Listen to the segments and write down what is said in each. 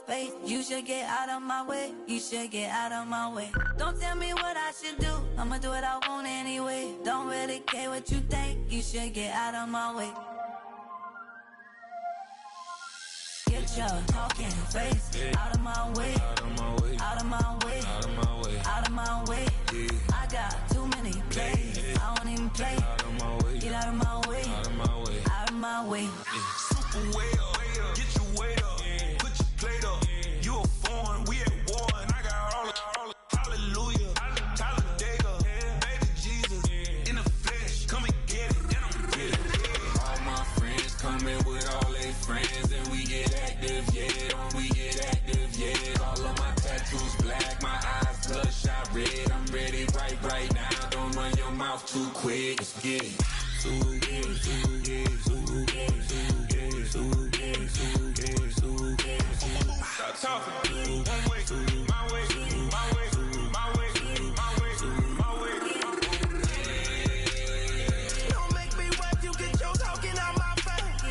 space. You should get out of my way. You should get out of my way. Don't tell me what I should do. I'ma do what I want anyway. Don't really care what you think. You should get out of my way. Get your talking face out of my way. Out of my way. Out of my way. Out of my way. Out of my way. I got too many plays. I don't even play. Out of my way. Get out of my way. Out of my way. Out of my way. Super way up. Get your weight up. Put your plate up. You a foreign. We at war. And I got all the hallelujah. Talladega. Baby Jesus. In the flesh. Come and get it. Then I'm get it. All my friends coming with all their friends. And we get active, yeah. Don't we get active, yeah. All of my tattoos black. My eyes bloodshot red. I'm ready right now. Don't run your mouth too quick. Let's get it. Stop talking. One way, my way, my way, my way, my way, my way. Don't make me wipe you, get your talking out my face.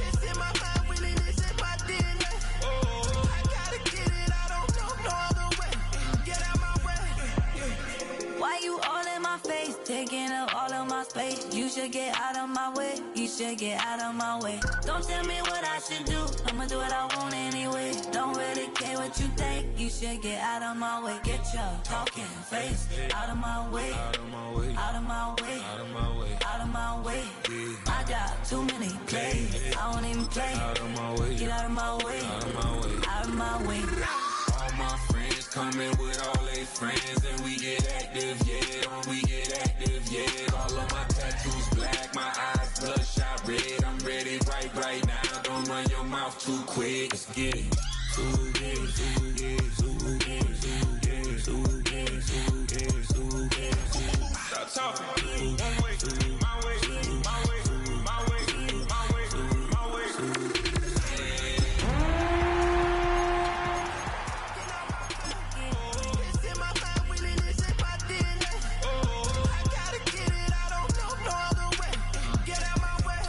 It's in my mind, really, this in my DNA. I gotta get it, I don't know no other way. Get out my way. Why you all in my face, taking up all of my space? You should get out of my way. You should get out of my way. Don't tell me what I should do. I'ma do what I want anyway. Don't really care what you think. You should get out of my way. Get your talking face out of my way. Out of my way. Out of my way. Out of my way. Out of my way. I got too many plays. I don't even play. Out of my way. Get out of my way. Out of my way. Out of my way. All my friends coming with all their friends. And we get active, yeah. Don't we get active, yeah. All of my tattoos black. My eyes bloodshot red. I'm ready right now. Don't run your mouth too quick. Let's get it. Stop talking. One way, my way, my way, my way, my way, my way. It's in my mind, really, this in my DNA. I gotta get it, I don't know no other way. Get out my way.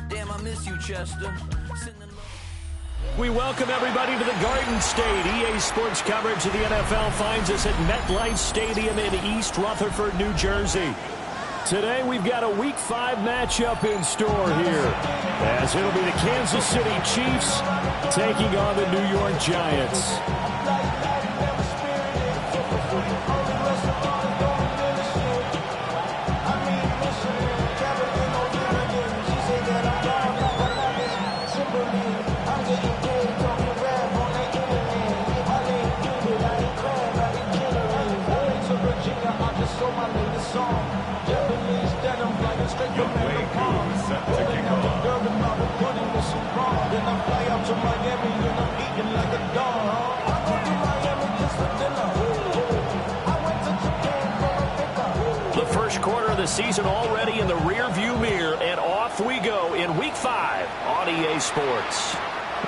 Damn, I miss you, Chester. We welcome everybody to the Garden State. EA Sports coverage of the NFL finds us at MetLife Stadium in East Rutherford, New Jersey. Today we've got a Week 5 matchup in store here, as it'll be the Kansas City Chiefs taking on the New York Giants. Your play crew is set to kick off. The first quarter of the season already in the rear-view mirror, and off we go in Week 5 on EA Sports.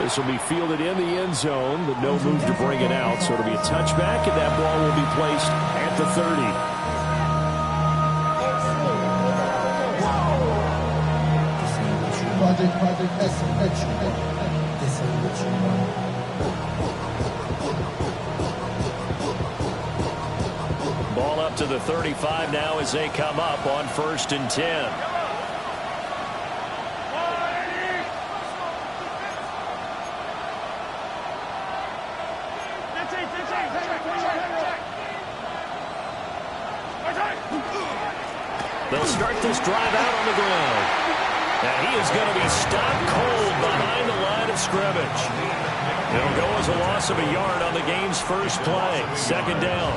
This will be fielded in the end zone, but no move to bring it out, so it'll be a touchback, and that ball will be placed at the 30. Ball up to the 35 now as they come up on 1st and 10. They'll start this drive out on the ground. And he is going to be stopped cold behind the line of scrimmage. It'll go as a loss of a yard on the game's first play. 2nd down.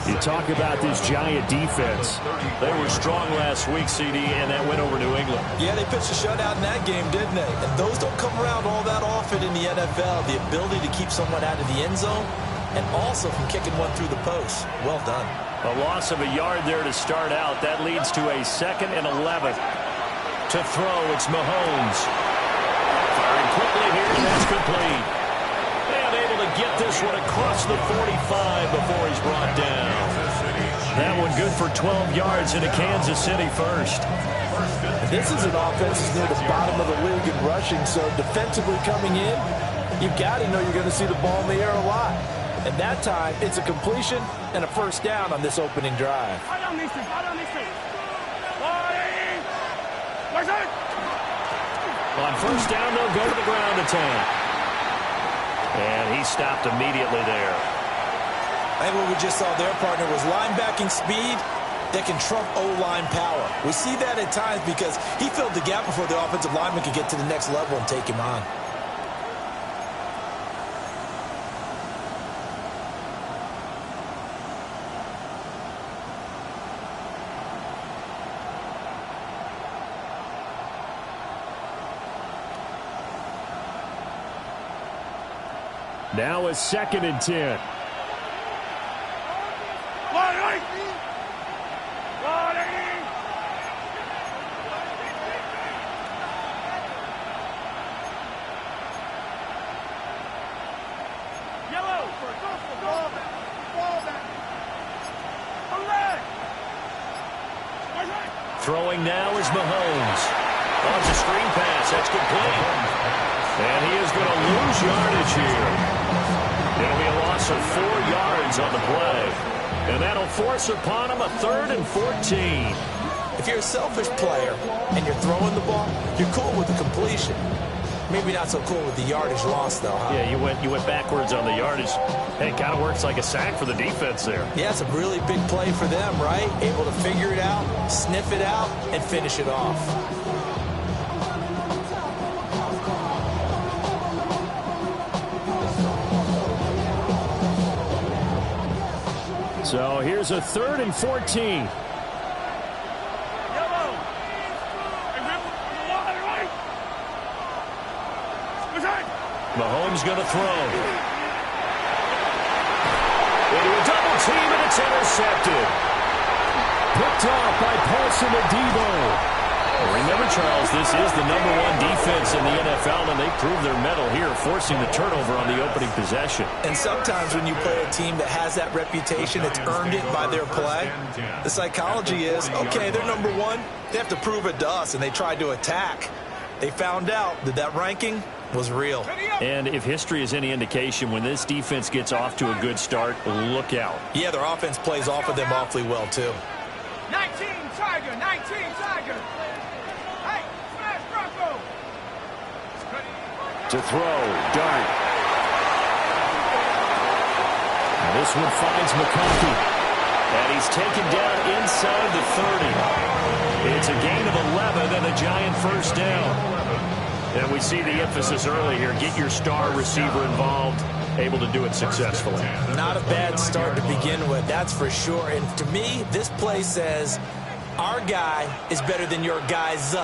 You talk about this Giant defense. They were strong last week, CD, and that went over New England. Yeah, they pitched a shutout in that game, didn't they? And those don't come around all that often in the NFL. The ability to keep someone out of the end zone and also from kicking one through the post. Well done. A loss of a yard there to start out. That leads to a 2nd and 11. To throw, it's Mahomes. Firing quickly here, and that's complete. And able to get this one across the 45 before he's brought down. That one good for 12 yards into Kansas City first. This is an offense that's near the bottom of the league in rushing, so defensively coming in, you've got to know you're going to see the ball in the air a lot. And that time, it's a completion and a first down on this opening drive. On first down, they'll go to the ground attack. And he stopped immediately there. I think what we just saw there, partner, was linebacking speed that can trump O-line power. We see that at times because he filled the gap before the offensive lineman could get to the next level and take him on. Now a 2nd and 10. Throwing now is Mahomes. Oh, it's a screen pass. That's complete. And he is going to lose yardage here. It'll be a loss of 4 yards on the play. And that'll force upon him a 3rd and 14. If you're a selfish player and you're throwing the ball, you're cool with the completion. Maybe not so cool with the yardage loss, though, huh? Yeah, you went backwards on the yardage. Hey, it kind of works like a sack for the defense there. Yeah, it's a really big play for them, right? Able to figure it out, sniff it out, and finish it off. So here's a 3rd and 14. Mahomes going to throw. Into a double team, and it's intercepted. Picked off by Paulson Adebo. Remember, Charles, this is the #1 defense in the NFL, and they proved their mettle here, forcing the turnover on the opening possession. And sometimes when you play a team that has that reputation, it's earned it by their play. The psychology is, okay, they're #1. They have to prove it to us, and they tried to attack. They found out that that ranking was real. And if history is any indication, when this defense gets off to a good start, look out. Yeah, their offense plays off of them awfully well, too. 19 Tiger, 19 Tiger. Hey, smash Bronco. To throw, Dart. Now this one finds McConkey. And he's taken down inside the 30. It's a gain of 11 and a Giant first down. And we see the emphasis early here. Get your star receiver involved. Able to do it successfully. Not a bad start to begin with, that's for sure. And to me, this play says our guy is better than your guys.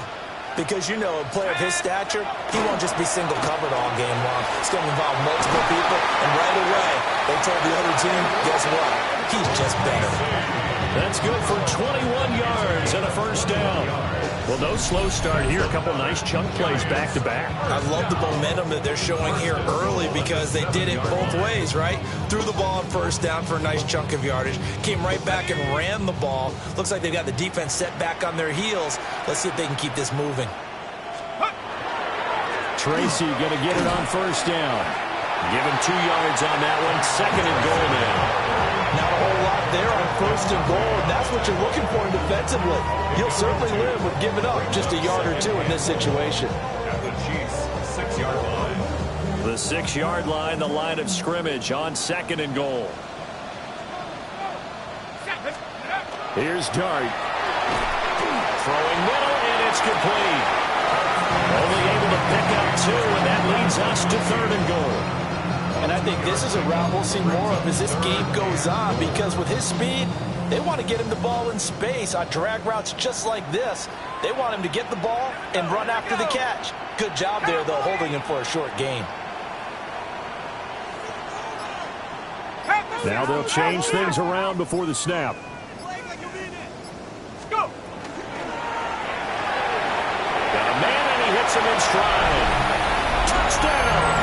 Because, you know, a player of his stature, he won't just be single covered all game long. It's going to involve multiple people. And right away, they told the other team, guess what? He's just better. That's good for 21 yards and a first down. Well, no slow start here. A couple nice chunk plays back-to-back. I love the momentum that they're showing here early because they did it both ways, right? Threw the ball on first down for a nice chunk of yardage. Came right back and ran the ball. Looks like they've got the defense set back on their heels. Let's see if they can keep this moving. Tracy going to get it on first down. Give him 2 yards on that one. 2nd and goal now. Not a whole lot there on first and goal, and that's what you're looking for defensively. You'll certainly live with giving up just a yard or two in this situation. The 6-yard line, the line of scrimmage on 2nd and goal. Here's Dart. Throwing middle, and it's complete. Only able to pick up 2, and that leads us to 3rd and goal. And I think this is a route we'll see more of as this game goes on, because with his speed, they want to get him the ball in space on drag routes just like this. They want him to get the ball and run after the catch. Good job there, though, holding him for a short gain. Now they'll change things around before the snap. Go. Got a man, and he hits him in stride. Touchdown!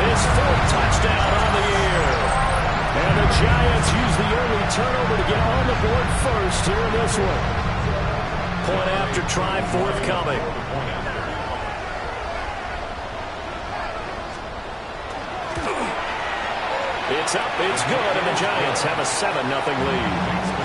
His 4th touchdown on the year. And the turnover to get on the board first here in this one. Point after try forthcoming. It's up, it's good, and the Giants have a 7-0 lead.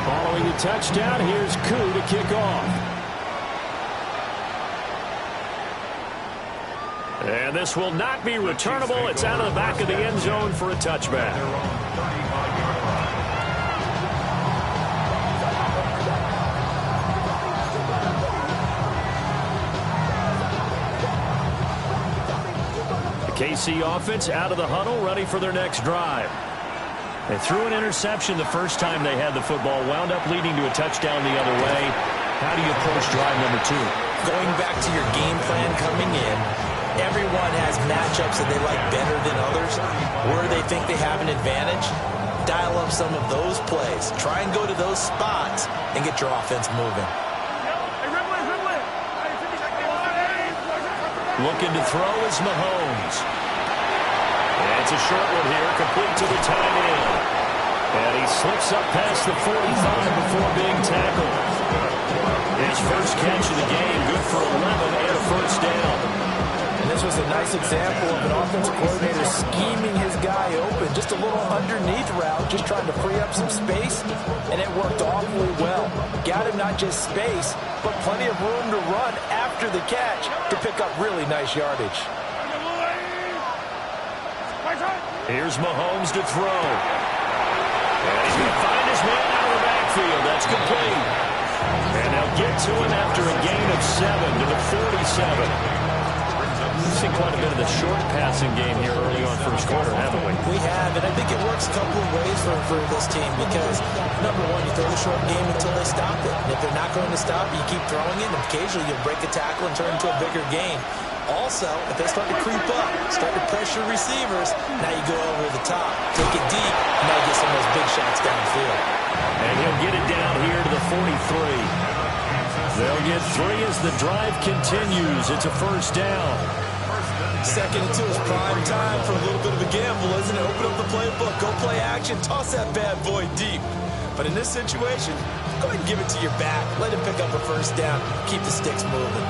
Following the touchdown, here's Koo to kick off. And this will not be returnable. It's out of the back of the end zone for a touchback. The KC offense out of the huddle, ready for their next drive. They threw an interception the first time they had the football, wound up leading to a touchdown the other way. How do you approach drive number 2? Going back to your game plan coming in, everyone has matchups that they like better than others. Where they think they have an advantage, dial up some of those plays. Try and go to those spots and get your offense moving. Looking to throw is Mahomes. And it's a short one here, complete to the tight end. And he slips up past the 45 before being tackled. His first catch of the game, good for 11 and a first down. And this was a nice example of an offensive coordinator scheming his guy open. Just a little underneath route, just trying to free up some space, and it worked awfully well. Got him not just space, but plenty of room to run after the catch to pick up really nice yardage. Here's Mahomes to throw. And he's going to find his man out of the backfield. That's complete. And they'll get to him after a gain of 7 to the 47. We've seen quite a bit of the short passing game here early on first quarter, haven't we? We have, and I think it works a couple of ways for this team because, number one, you throw the short game until they stop it. And if they're not going to stop it, you keep throwing it, and occasionally you'll break a tackle and turn it into a bigger gain. Also, if they start to creep up, start to pressure receivers, now you go over the top, take it deep, and now you get some of those big shots downfield. And he'll get it down here to the 43. They'll get 3 as the drive continues. It's a first down. 2nd and 2 is prime time for a little bit of a gamble, isn't it? Open up the playbook, go play action, toss that bad boy deep. But in this situation, go ahead and give it to your back. Let him pick up a first down. Keep the sticks moving.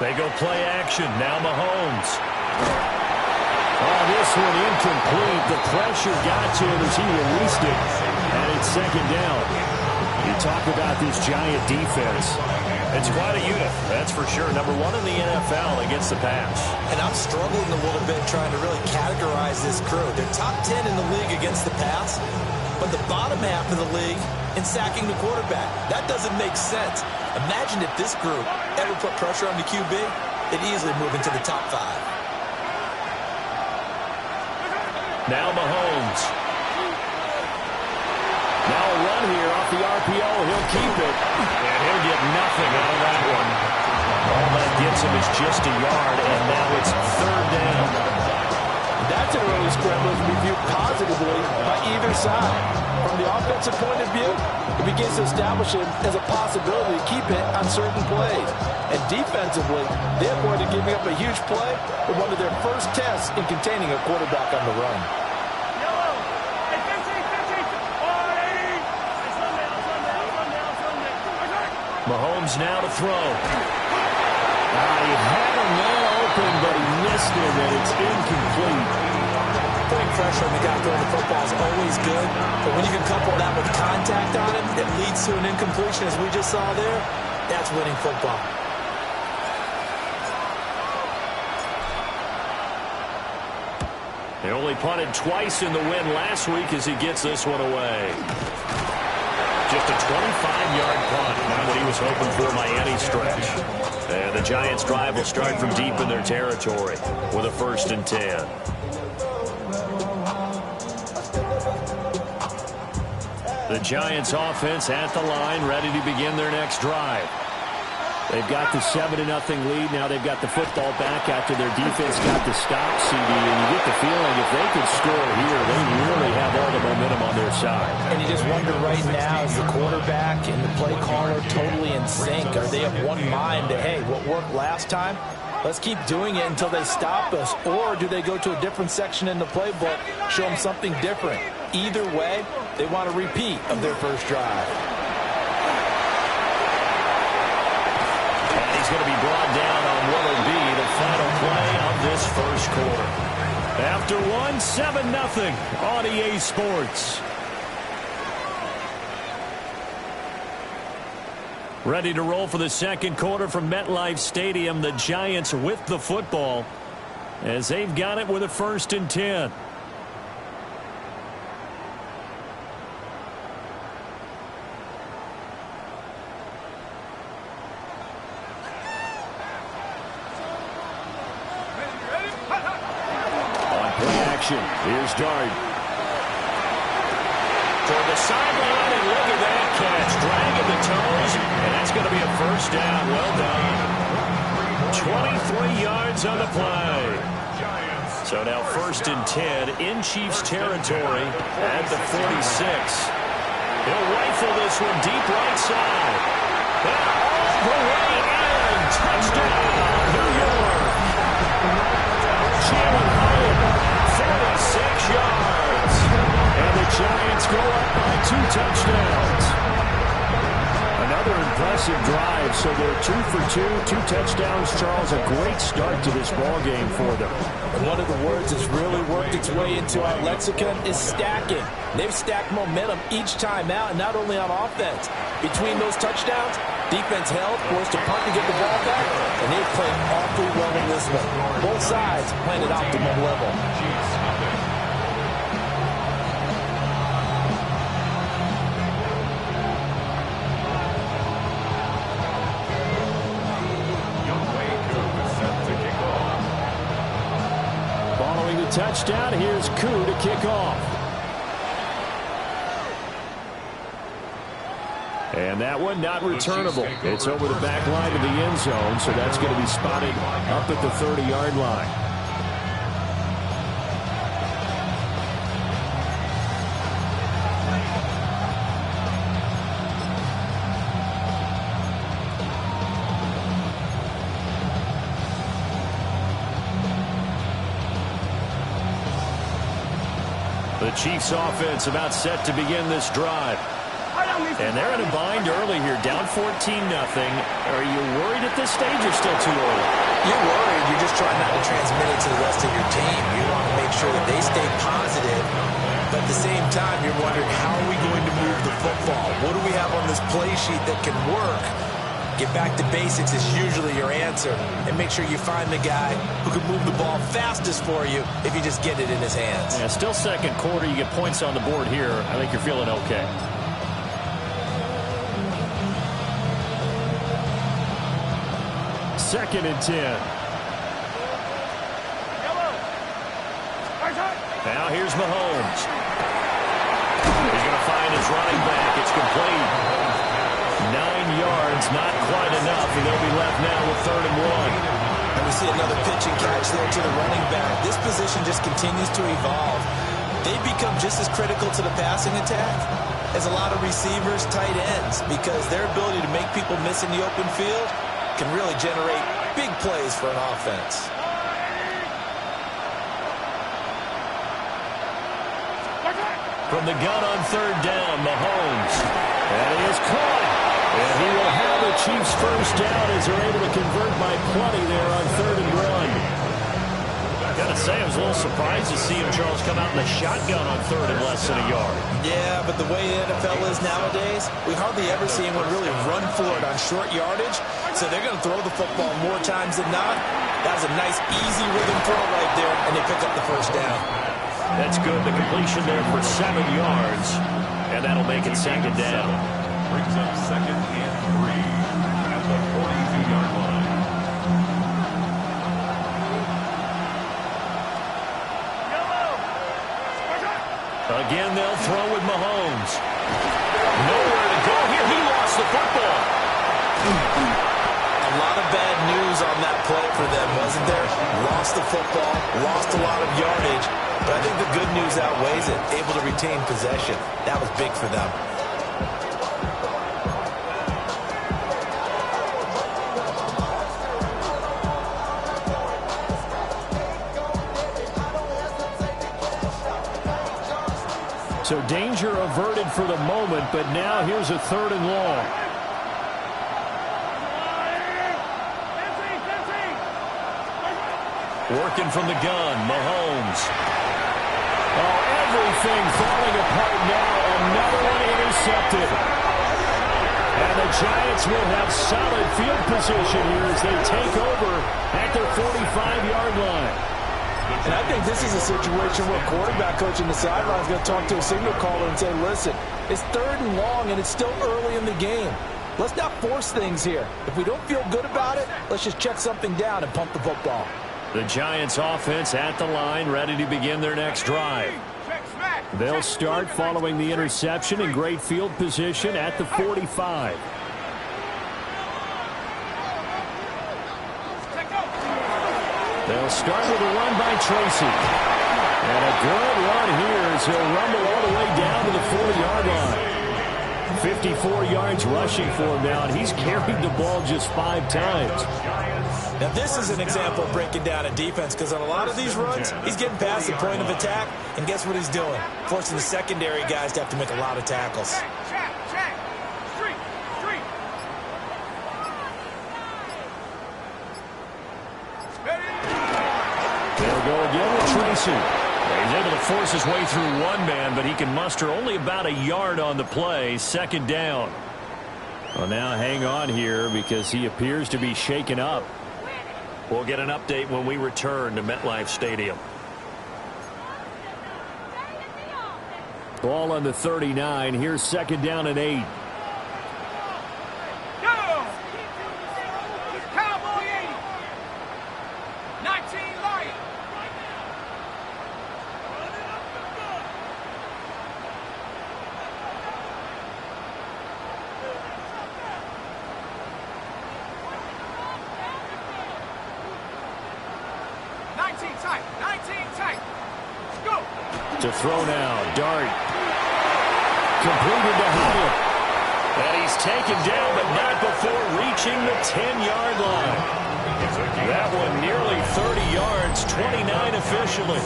They go play action. Now Mahomes. Oh, this one incomplete. The pressure got to him as he released it. And it's 2nd down. You talk about this Giant defense. It's quite a unit, that's for sure. Number 1 in the NFL against the pass. And I'm struggling a little bit trying to really categorize this crew. They're top 10 in the league against the pass, but the bottom half of the league in sacking the quarterback. That doesn't make sense. Imagine if this group ever put pressure on the QB, they'd easily move into the top 5. Now Mahomes. Now a run here off the RPO. He'll keep it. And he'll get nothing out of that one. All that gets him is just a yard, and now it's 3rd down. That's an early scramble to be viewed positively by either side. From the offensive point of view, it begins to establish him as a possibility to keep it on certain plays. And defensively, they avoided giving up a huge play with one of their first tests in containing a quarterback on the run. Mahomes now to throw. He had a man open, but he missed it, and it's incomplete. Putting pressure on the guy throwing the football is always good, but when you can couple that with contact on him, it leads to an incompletion, as we just saw there. That's winning football. They only punted twice in the win last week as he gets this one away. Just a 25-yard punt, not what he was hoping for by any stretch. And the Giants' drive will start from deep in their territory with a 1st and 10. The Giants offense at the line, ready to begin their next drive. They've got the 7-0 lead. Now they've got the football back after their defense got the stop, CD. And you get the feeling if they could score here, they really have all the momentum on their side. And you just wonder right now, is the quarterback and the play caller totally in sync? Are they of one mind that, hey, what worked last time, let's keep doing it until they stop us? Or do they go to a different section in the playbook, show them something different? Either way, they want a repeat of their first drive. And he's going to be brought down on what will be the final play of this first quarter. After one, 7-0 on EA Sports. Ready to roll for the second quarter from MetLife Stadium. The Giants with the football as they've got it with a 1st and 10. Here's Dart. Toward the sideline, and look at that catch. Dragging the toes, and that's going to be a first down. Well done. 23 yards on the play. So now 1st and 10 in Chiefs territory at the 46. He'll rifle this one deep right side. And all the way in. Touchdown, New York. Jalen Hurts. 46 yards. And the Giants go up by 2 touchdowns. Another impressive drive. So they're 2 for 2, 2 touchdowns. Charles, a great start to this ball game for them. And one of the words that's really worked its way into our lexicon is stacking. They've stacked momentum each time out, and not only on offense. Between those touchdowns, defense held, forced to punt to get the ball back, and they've played awfully well in this one. Both sides playing at optimum level. Following the touchdown, here's Koo to kick off. And that one not returnable. It's over the back line of the end zone, so that's going to be spotted up at the 30-yard line. The Chiefs offense about set to begin this drive. And they're in a bind early here, down 14-0. Are you worried at this stage or still too early? You're worried. You're just trying not to transmit it to the rest of your team. You want to make sure that they stay positive. But at the same time, you're wondering, how are we going to move the football? What do we have on this play sheet that can work? Get back to basics is usually your answer. And make sure you find the guy who can move the ball fastest for you if you just get it in his hands. Yeah, still second quarter. You get points on the board here. I think you're feeling okay. Second and 10. Now here's Mahomes. He's going to find his running back. It's complete. 9 yards, not quite enough, and they'll be left now with 3rd and 1. And we see another pitch and catch there to the running back. This position just continues to evolve. They become just as critical to the passing attack as a lot of receivers, tight ends, because their ability to make people miss in the open field can really generate big plays for an offense. From the gun on 3rd down, Mahomes. And he is caught. And he will have the Chiefs first down as they're able to convert by plenty there on 3rd and 1. Gotta say, I was a little surprised to see him, Charles, come out in the shotgun on 3rd and less than a yard. Yeah, but the way the NFL is nowadays, we hardly ever see anyone really run for it on short yardage. So they're going to throw the football more times than not. That was a nice, easy rhythm throw right there, and they pick up the first down. That's good. The completion there for 7 yards, and that'll make it 2nd down. Brings up 2nd and 3 at the 42-yard line. Again, they'll throw with Mahomes. wasn't there. Lost the football, lost a lot of yardage, but I think the good news outweighs it. Able to retain possession. That was big for them. So danger averted for the moment, but now here's a 3rd and long. Working from the gun, Mahomes. Oh, everything falling apart now. Another one intercepted. And the Giants will have solid field position here as they take over at their 45-yard line. And I think this is a situation where a quarterback coach in the sideline is going to talk to a signal caller and say, listen, it's 3rd and long and it's still early in the game. Let's not force things here. If we don't feel good about it, let's just check something down and pump the football. The Giants offense at the line, ready to begin their next drive. They'll start following the interception in great field position at the 45. They'll start with a run by Tracy. And a good run here as he'll rumble all the way down to the 40-yard line. 54 yards rushing for him now, and he's carried the ball just 5 times. Now, this is an example of breaking down a defense because on a lot of these runs, he's getting past the point of attack, and guess what he's doing? Forcing the secondary guys to have to make a lot of tackles. They'll go again with Tracy. He's able to force his way through one man, but he can muster only about a yard on the play. 2nd down. Well, now hang on here because he appears to be shaken up. We'll get an update when we return to MetLife Stadium. Ball on the 39. Here's 2nd down and 8. To throw now, Dart. Completed to Howard. And he's taken down, but not before reaching the 10-yard line. That one nearly 30 yards, 29 officially.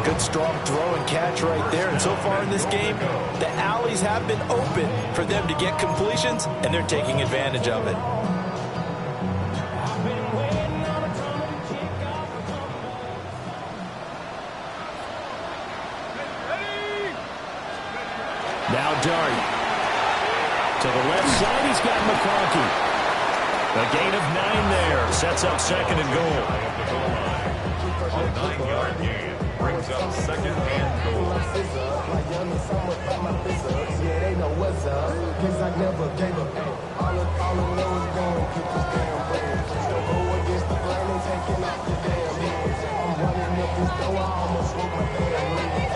Good strong throw and catch right there. And so far in this game, the alleys have been open for them to get completions, and they're taking advantage of it. Now Dart. To the left side, he's got McConkey. A gain of 9 there. Sets up 2nd and goal. On a 9-yard gain. Brings up 2nd and goal. Yeah, they know what's up. Cause I never gave up. All I know is gonna keep this damn bread. Don't go against the plan and taking off the damn heads. I'm running up this door, I almost broke my damn leg.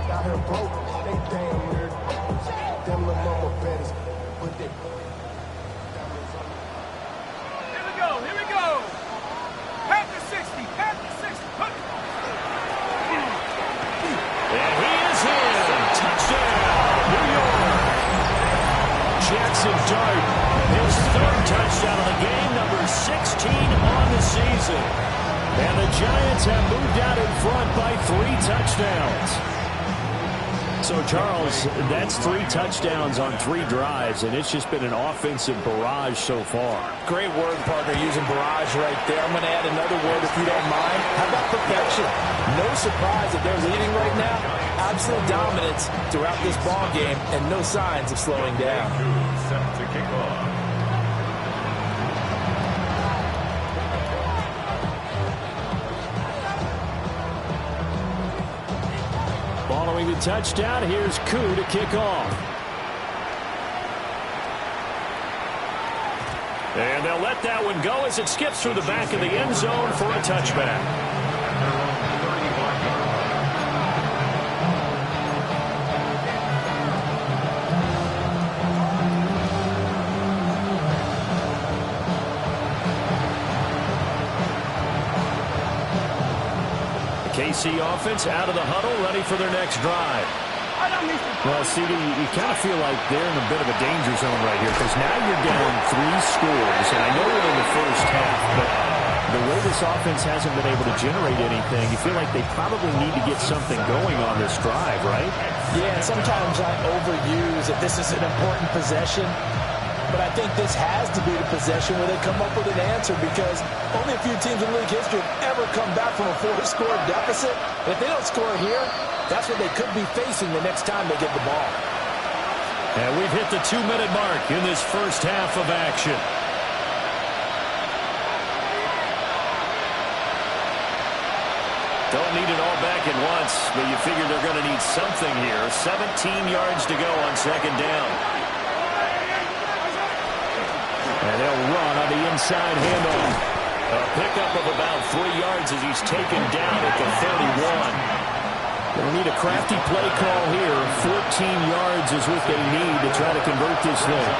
Out here broke, they damn weird. Them little mama betties, but they diamonds on. Here we go. Past the 60, past the 60. And he is in. Touchdown, New York. Jackson Dart, his 3rd touchdown of the game, number 16 on the season. And the Giants have moved out in front by 3 touchdowns. So, Charles, that's 3 touchdowns on 3 drives, and it's just been an offensive barrage so far. Great word, partner, using barrage right there. I'm going to add another word if you don't mind. How about perfection? No surprise that they're leading right now. Absolute dominance throughout this ball game, and no signs of slowing down. Set to kick off. Following the touchdown, here's Koo to kick off. And they'll let that one go as it skips through the back of the end zone for a touchback. KC offense out of the huddle, ready for their next drive. Well, CD, you kind of feel like they're in a bit of a danger zone right here because now you're down 3 scores, and I know we're in the first half, but the way this offense hasn't been able to generate anything, you feel like they probably need to get something going on this drive, right? Yeah, and sometimes I overuse that this is an important possession, but I think this has to be the possession where they come up with an answer because only a few teams in league history have ever come back from a 4-score deficit. And if they don't score here, that's what they could be facing the next time they get the ball. And we've hit the 2-minute mark in this first half of action. Don't need it all back at once, but you figure they're going to need something here. 17 yards to go on second down. And they'll run on the inside handoff. A pickup of about 3 yards as he's taken down at the 31. They'll need a crafty play call here. 14 yards is what they need to try to convert this thing.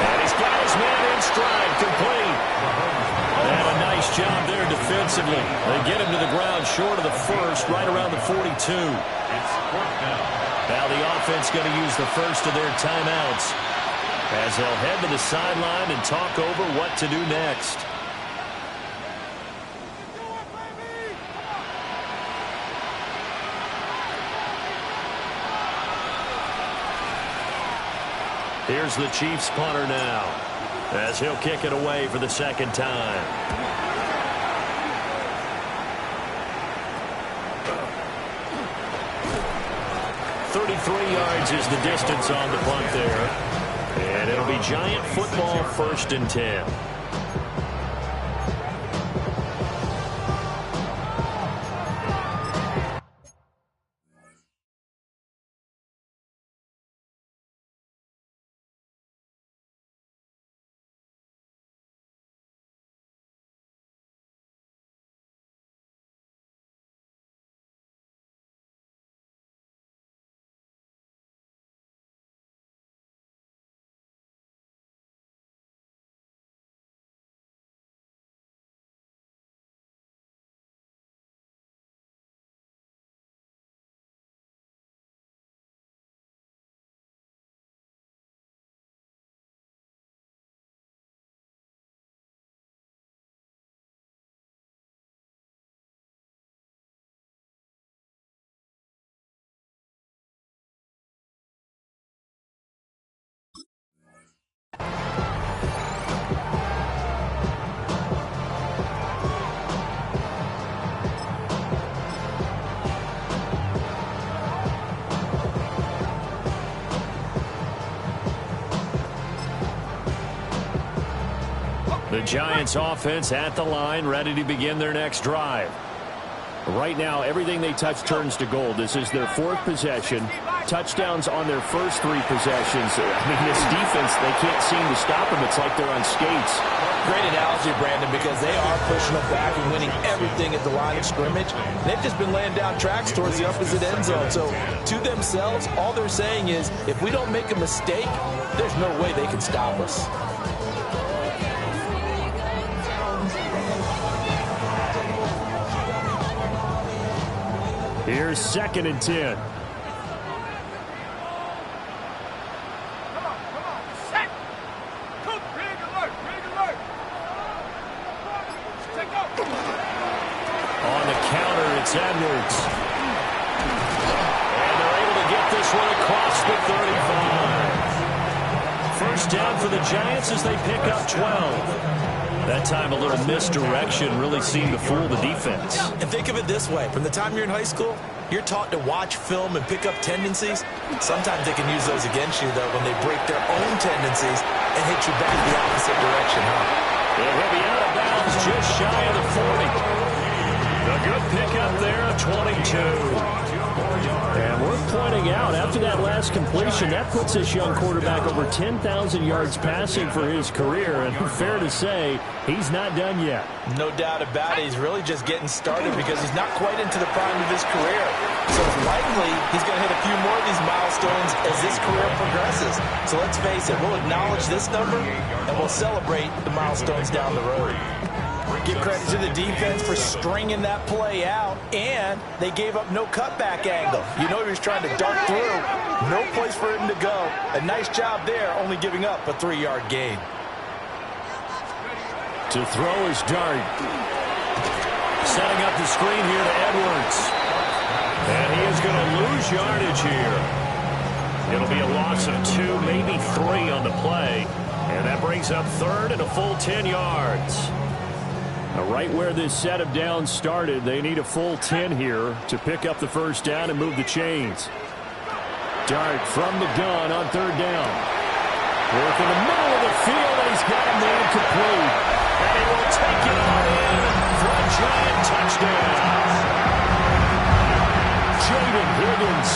And he's got his man in stride, complete. And a nice job there defensively. They get him to the ground short of the first, right around the 42. Now the offense going to use the first of their timeouts as they'll head to the sideline and talk over what to do next. Here's the Chiefs punter now as he'll kick it away for the second time. Yards is the distance on the punt there. And it'll be Giant football, 1st and 10. The Giants offense at the line, ready to begin their next drive. Right now, everything they touch turns to gold. This is their 4th possession. Touchdowns on their first 3 possessions. I mean, this defense, they can't seem to stop them. It's like they're on skates. Great analogy, Brandon, because they are pushing them back and winning everything at the line of scrimmage. They've just been laying down tracks towards the opposite end zone. So, to themselves, all they're saying is, if we don't make a mistake, there's no way they can stop us. Here's 2nd and 10. Come on. Set. Cook, big alert. Take off. On the counter, it's Edwards. And they're able to get this one across the 35. First down for the Giants as they pick up 12. That time a little misdirection really seemed to fool the defense. And think of it this way. From the time you're in high school, you're taught to watch film and pick up tendencies. Sometimes they can use those against you, though, when they break their own tendencies and hit you back the opposite direction, huh? It will be out of bounds just shy of the 40. A good pickup there, 22. And we're pointing out, after that last completion, that puts this young quarterback over 10,000 yards passing for his career. And fair to say, he's not done yet. No doubt about it. He's really just getting started because he's not quite into the prime of his career. So it's likely he's going to hit a few more of these milestones as this career progresses. So let's face it, we'll acknowledge this number and we'll celebrate the milestones down the road. Give credit to the defense for stringing that play out, and they gave up no cutback angle. You know he was trying to dart through. No place for him to go. A nice job there, only giving up a 3-yard gain. To throw is Dart. Setting up the screen here to Edwards. And he is going to lose yardage here. It'll be a loss of 2, maybe 3 on the play. And that brings up third and a full 10 yards. Now, right where this set of downs started, they need a full 10 here to pick up the first down and move the chains. Dart from the gun on third down. Work in the middle of the field, and he's got a man complete. And he will take it on in for a giant touchdown. Jaden Higgins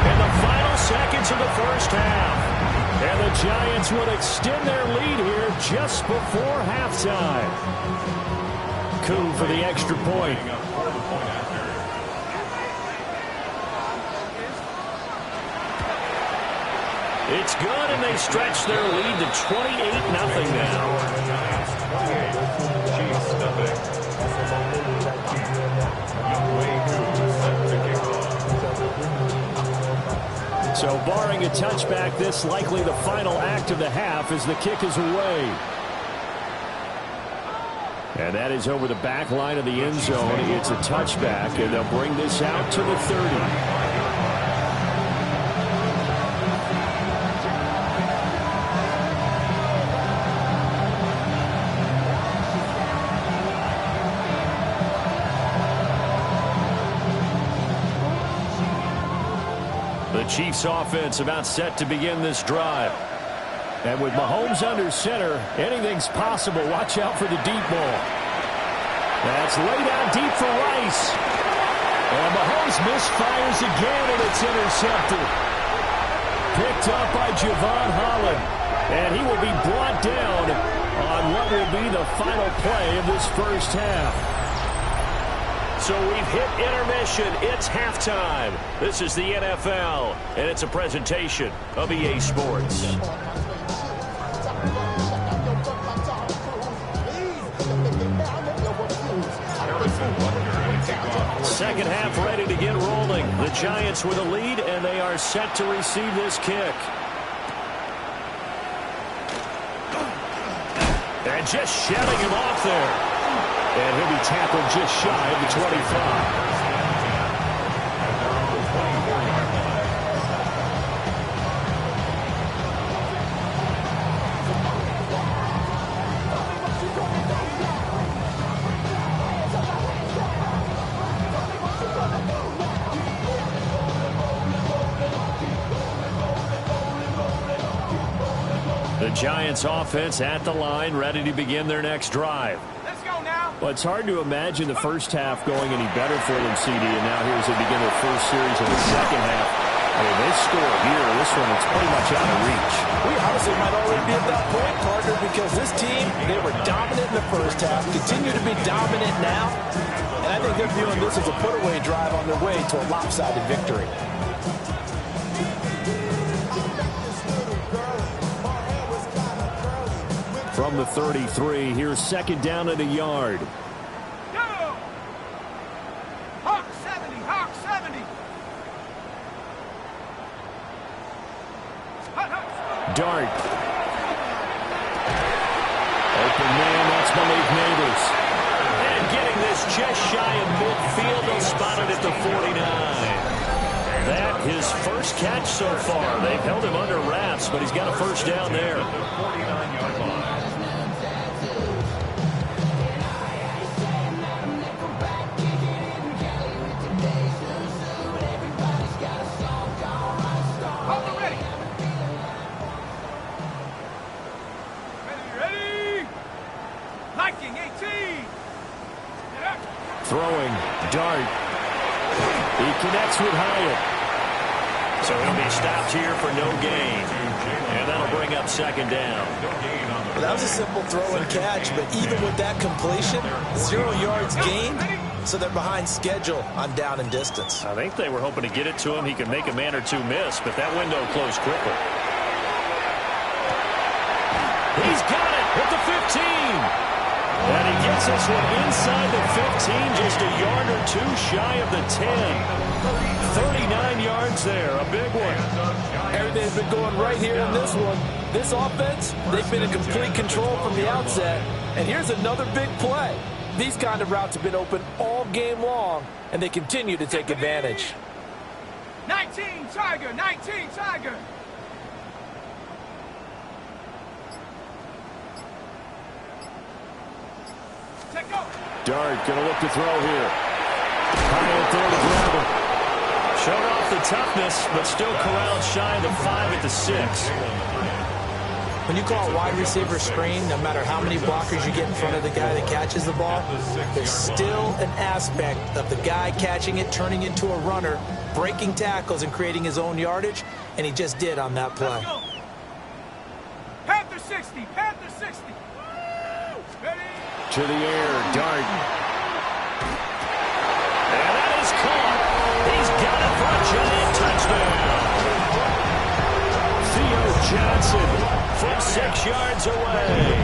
in the final seconds of the first half. And the Giants would extend their lead here just before halftime. Coup for the extra point. It's good, and they stretch their lead to 28-0 now. So barring a touchback, this likely the final act of the half as the kick is away. And that is over the back line of the end zone. It's a touchback, and they'll bring this out to the 30. The Chiefs offense about set to begin this drive. And with Mahomes under center, anything's possible. Watch out for the deep ball. That's laid out deep for Rice. And Mahomes misfires again, and it's intercepted. Picked up by Javon Holland. And he will be brought down on what will be the final play of this first half. So we've hit intermission. It's halftime. This is the NFL, and it's a presentation of EA Sports. Second half ready to get rolling. The Giants with a lead, and they are set to receive this kick. And just shutting him off there. And he'll be tackled just shy of the 25. The Giants offense at the line, ready to begin their next drive. Well, it's hard to imagine the first half going any better for them, CD, and now here as they begin their first series of the second half. I mean, they score here. This one, it's pretty much out of reach. We honestly might already be at that point, partner, because this team, they were dominant in the first half, continue to be dominant now, and I think they're viewing this as a put-away drive on their way to a lopsided victory. From the 33, here's second down at a yard. Go! Hawk 70, Hawk 70. Dart. Open man, that's Malik Neighbors. And getting this just shy of midfield, they'll spot it at the 49. That his first catch so far. They've held him under wraps, but he's got a first down there. Throwing, Dart. He connects with Hyatt. So he'll be stopped here for no gain. And that'll bring up second down. Well, that was a simple throw and catch, but even with that completion, 0 yards gained, so they're behind schedule on down and distance. I think they were hoping to get it to him. He could make a man or two miss, but that window closed quickly. He's got it at the 15. And he gets this one inside the 15, just a yard or two shy of the 10. 39 yards there, a big one. Everything's been going right here in this one. This offense, they've been in complete control from the outset. And here's another big play. These kind of routes have been open all game long, and they continue to take advantage. 19 Tiger, 19 Tiger. Dart going to look to throw here. High up there to grab him. Showed off the toughness, but still corralled shy of the 5 at the 6. When you call a wide receiver screen, no matter how many blockers you get in front of the guy that catches the ball, there's still an aspect of the guy catching it, turning into a runner, breaking tackles and creating his own yardage, and he just did on that play. Panther 60, Panther 60. Ready? To the air, Dart. And that is caught. He's got it for a giant touchdown. Theo Johnson from 6 yards away.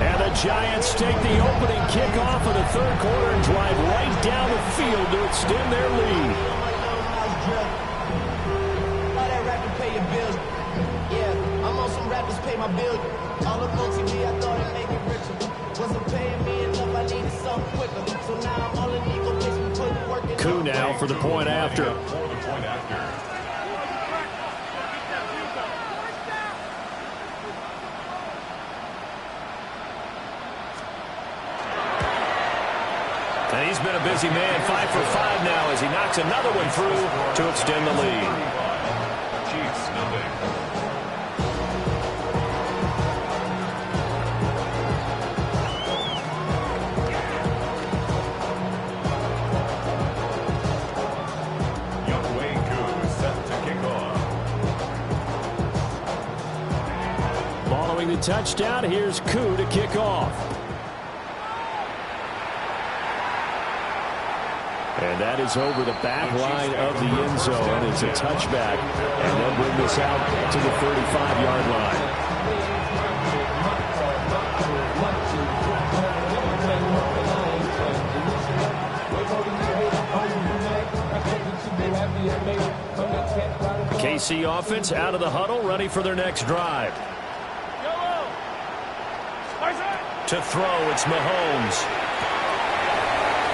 And the Giants take the opening kickoff of the third quarter and drive right down the field to extend their lead. All that rapping pay your bills. Yeah, I'm on some rappers pay my bills. All up on TV, I thought it made me richer. Wasn't paying me enough, I needed something quicker. So now I'm all in ego, bitch, we put the work in. Coup now for the point after. And he's been a busy man, 5 for 5 now as he knocks another one through to extend the lead. Chiefs, nothing. Following the touchdown, here's Koo to kick off. And that is over the back line of the end zone. It's a touchback. And they'll bring this out to the 35-yard line. KC offense out of the huddle, ready for their next drive. To throw, it's Mahomes.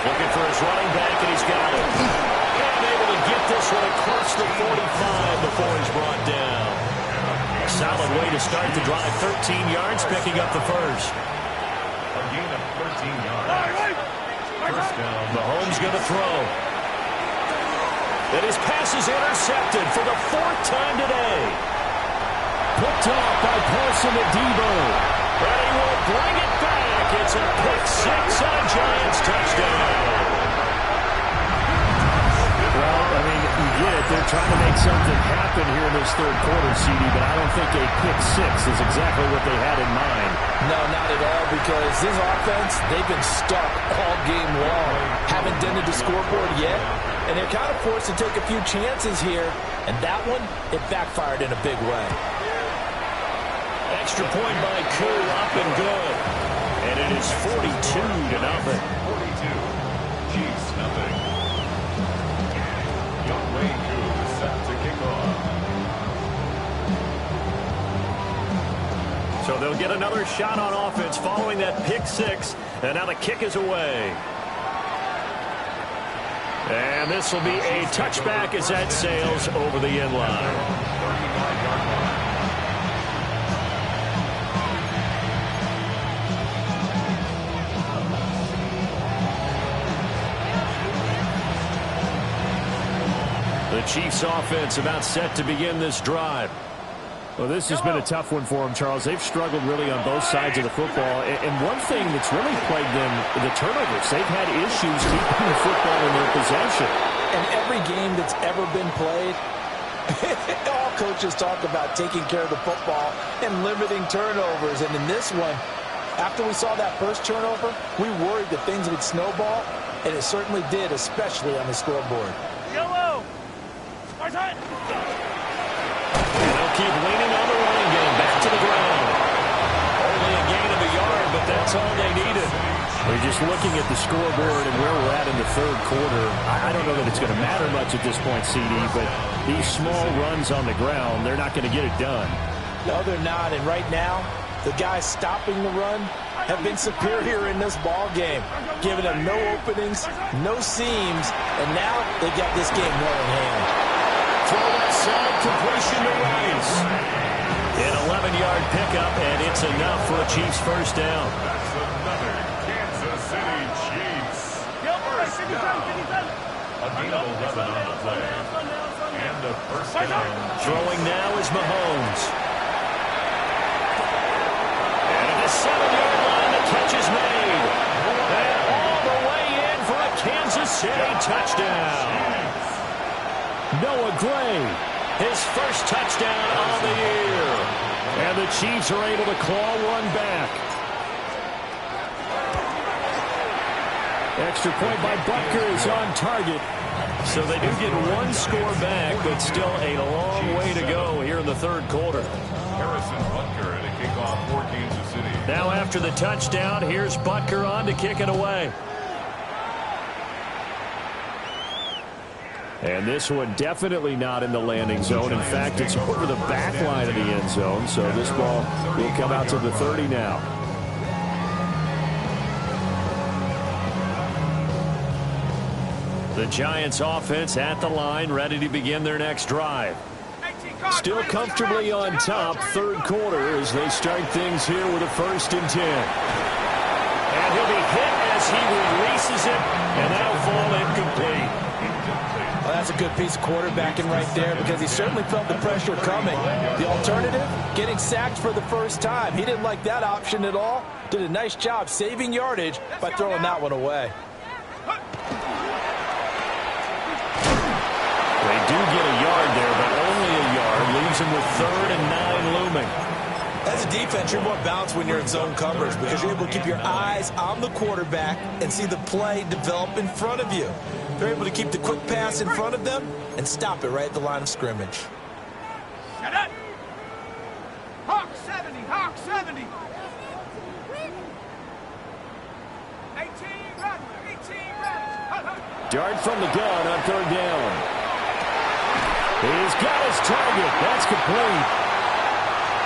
Looking for his running back, and he's got it. And able to get this one across the 45 before he's brought down. A solid way to start the drive, 13 yards, picking up the first. A gain of 13 yards. First down. Mahomes going to throw. And his pass is intercepted for the 4th time today. Picked off by Paulson Adebo. And he will bring it back. It's a pick 6 on a Giants touchdown. Well, I mean, you get it. They're trying to make something happen here in this third quarter, CD, but I don't think a pick 6 is exactly what they had in mind. No, not at all, because this offense, they've been stuck all game long. Haven't dented the scoreboard yet, and they're kind of forced to take a few chances here, and that one, it backfired in a big way. Extra point by Koo, up and good. And it is 42-0. 42. Chiefs, nothing. Youngway Koo set to kick off. So they'll get another shot on offense following that pick 6. And now the kick is away. And this will be a touchback as that sails over the end line. 35-yard line. The Chiefs offense about set to begin this drive. Well, this has been a tough one for them, Charles. They've struggled really on both sides of the football. And one thing that's really plagued them, the turnovers. They've had issues keeping the football in their possession. And every game that's ever been played, all coaches talk about taking care of the football and limiting turnovers. And in this one, after we saw that first turnover, we worried that things would snowball, and it certainly did, especially on the scoreboard. Yellow. And they'll keep leaning on the running game back to the ground. Only a gain of a yard, but that's all they needed. We're just looking at the scoreboard and where we're at in the third quarter. I don't know that it's going to matter much at this point, CD, but these small runs on the ground, they're not going to get it done. No, they're not. And right now, the guys stopping the run have been superior in this ball game, giving them no openings, no seams, and now they got this game well in hand. Throw that side, completion to Rice. An 11-yard pickup, and it's enough for a Chiefs first down. That's another Kansas City Chiefs first down. A gain of 11 on the play. And the first down. Throwing now is Mahomes. And at the 7-yard line, the catch is made. And all the way in for a Kansas City touchdown. Noah Gray, his first touchdown of the year. And the Chiefs are able to claw one back. Extra point by Butker is on target. So they do get one score back, but still a long way to go here in the third quarter. Harrison Butker at a kickoff for Kansas City. Now after the touchdown, here's Butker on to kick it away. And this one definitely not in the landing zone. In fact, it's over the back line of the end zone. So this ball will come out to the 30 now. The Giants offense at the line, ready to begin their next drive. Still comfortably on top, third quarter, as they start things here with a 1st and 10. And he'll be hit as he releases it, and that'll fall incomplete. Well, that's a good piece of quarterbacking right there, because he certainly felt the pressure coming. The alternative, getting sacked for the first time. He didn't like that option at all. Did a nice job saving yardage by throwing that one away. They do get a yard there, but only a yard. Leaves him with 3rd and 9 looming. As a defense, you're more balanced when you're in zone coverage, because you're able to keep your eyes on the quarterback and see the play develop in front of you. They're able to keep the quick pass in front of them and stop it right at the line of scrimmage. Shut up! Hawk 70, Hawk 70. 18 runs. Dart from the gun on 3rd down. He's got his target. That's complete.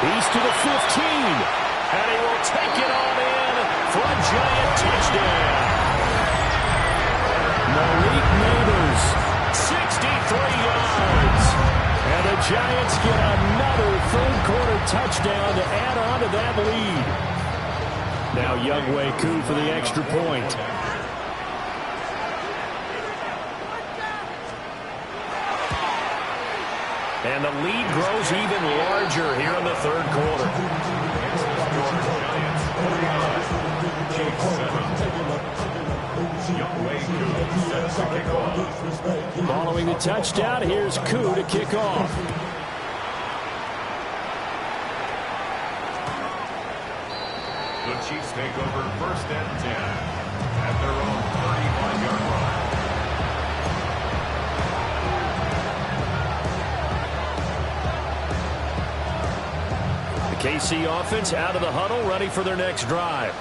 He's to the 15. And he will take it on in for a Giant touchdown. Malik Neighbors, 63 yards. And the Giants get another third-quarter touchdown to add on to that lead. Now Younghoe Koo for the extra point. And the lead grows even larger here in the third quarter. Following the touchdown, here's Koo to kick off. The Chiefs take over 1st and 10 at their own 31-yard line. KC offense out of the huddle, ready for their next drive.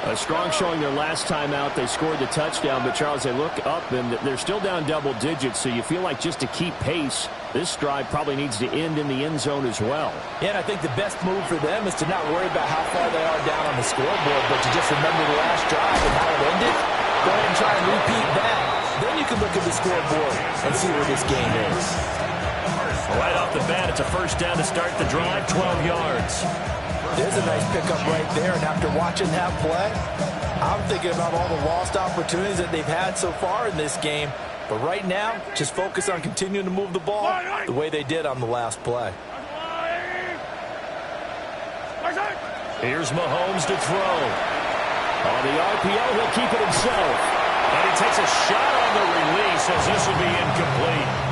A strong showing their last time out. They scored the touchdown, but Charles, they look up and they're still down double digits, so you feel like just to keep pace, this drive probably needs to end in the end zone as well. Yeah, and I think the best move for them is to not worry about how far they are down on the scoreboard, but to just remember the last drive and how it ended. Go ahead and try and repeat that. Then you can look at the scoreboard and see where this game is. Right off the bat, it's a first down to start the drive, 12 yards. There's a nice pickup right there, and after watching that play, I'm thinking about all the lost opportunities that they've had so far in this game. But right now, just focus on continuing to move the ball the way they did on the last play. Here's Mahomes to throw. On the RPO, he'll keep it himself. And he takes a shot on the release as this will be incomplete.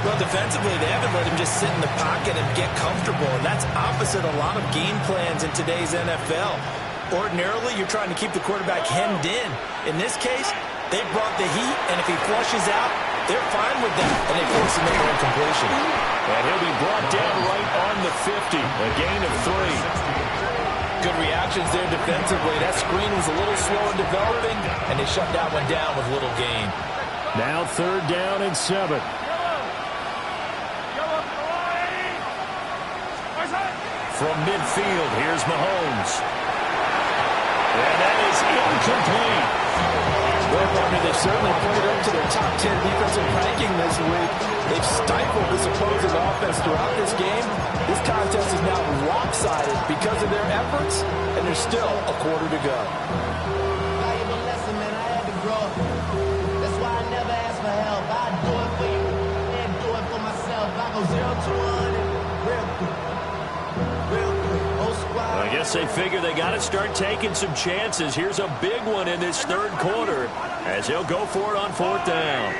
Well, defensively, they haven't let him just sit in the pocket and get comfortable, and that's opposite a lot of game plans in today's NFL. Ordinarily, you're trying to keep the quarterback hemmed in. In this case, they brought the heat, and if he flushes out, they're fine with that, and they force him into incompletion. And he'll be brought down right on the 50, a gain of 3. Good reactions there defensively. That screen was a little slow in developing, and they shut that one down with little gain. Now 3rd down and 7. From midfield, here's Mahomes. And that is incomplete. Well, partner, they've certainly played up to their top 10 defensive ranking this week. They've stifled this opposing offense throughout this game. This contest is now lopsided because of their efforts, and there's still a quarter to go. Valuable lesson, man. I had to grow up. That's why I never ask for help. I do it for you and do it for myself. I go 0 to 1 real quick. I guess they figure they got to start taking some chances. Here's a big one in this 3rd quarter as he'll go for it on 4th down.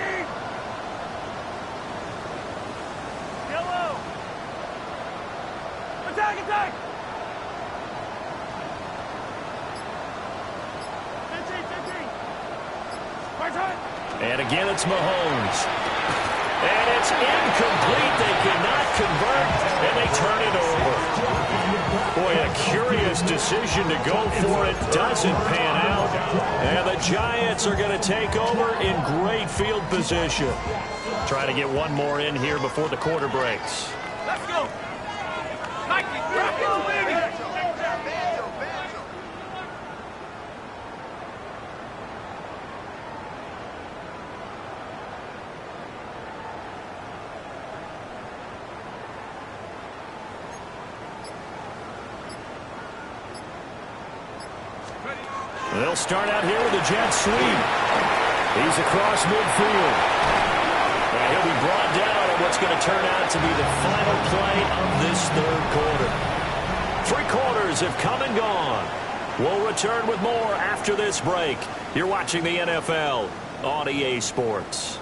Yellow. Attack, attack. 15. My time. And again, it's Mahomes. And it's incomplete. They cannot convert, and they turn it over. Boy, a curious decision to go for it. Doesn't pan out. And the Giants are going to take over in great field position. Try to get one more in here before the quarter breaks. Let's go. Nike, rock it, baby. They'll start out here with a jet sweep. He's across midfield. And he'll be brought down on what's going to turn out to be the final play of this 3rd quarter. 3 quarters have come and gone. We'll return with more after this break. You're watching the NFL on EA Sports.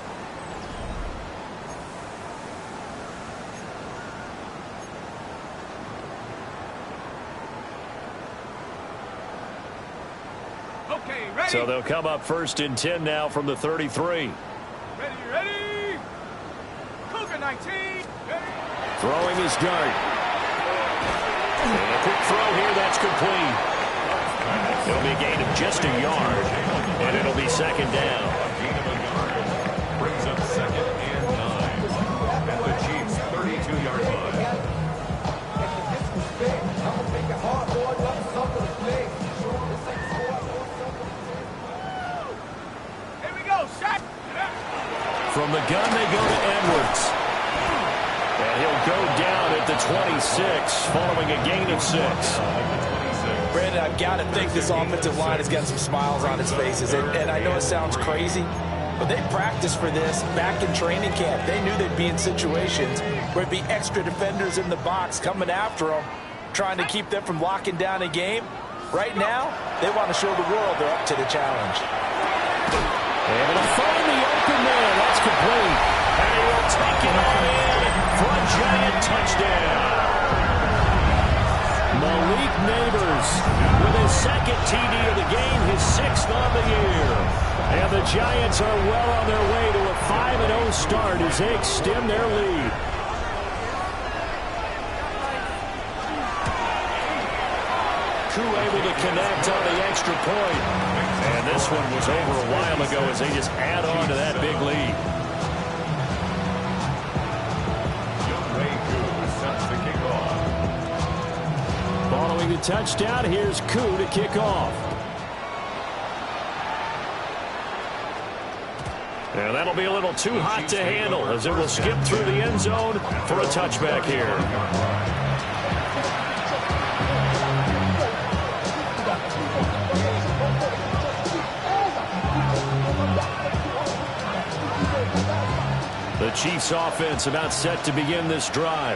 So they'll come up 1st and 10 now from the 33. Ready. Cougar 19. Ready. Throwing his dart. And a quick throw here, that's complete. It'll be a gain of just a yard, and it'll be 2nd down. Gain of a yard brings up 2nd and 9 at the Chiefs' 32-yard line. From the gun, they go to Edwards. And he'll go down at the 26, following a gain of 6. Brandon, I've got to think this offensive line has got some smiles on its faces. And I know it sounds crazy, but they practiced for this back in training camp. They knew they'd be in situations where it'd be extra defenders in the box coming after them, trying to keep them from locking down a game. Right now, they want to show the world they're up to the challenge. And it'll find the open man. That's complete. And he will take it on in for a Giant touchdown. Malik Neighbors with his 2nd TD of the game, his 6th on the year. And the Giants are well on their way to a 5-0 start as they extend their lead. Koo able to connect on the extra point. And this one was over a while ago as they just add on to that big lead. Following the touchdown, here's Koo to kick off. And that'll be a little too hot to handle as it will skip through the end zone for a touchback here. The Chiefs offense about set to begin this drive.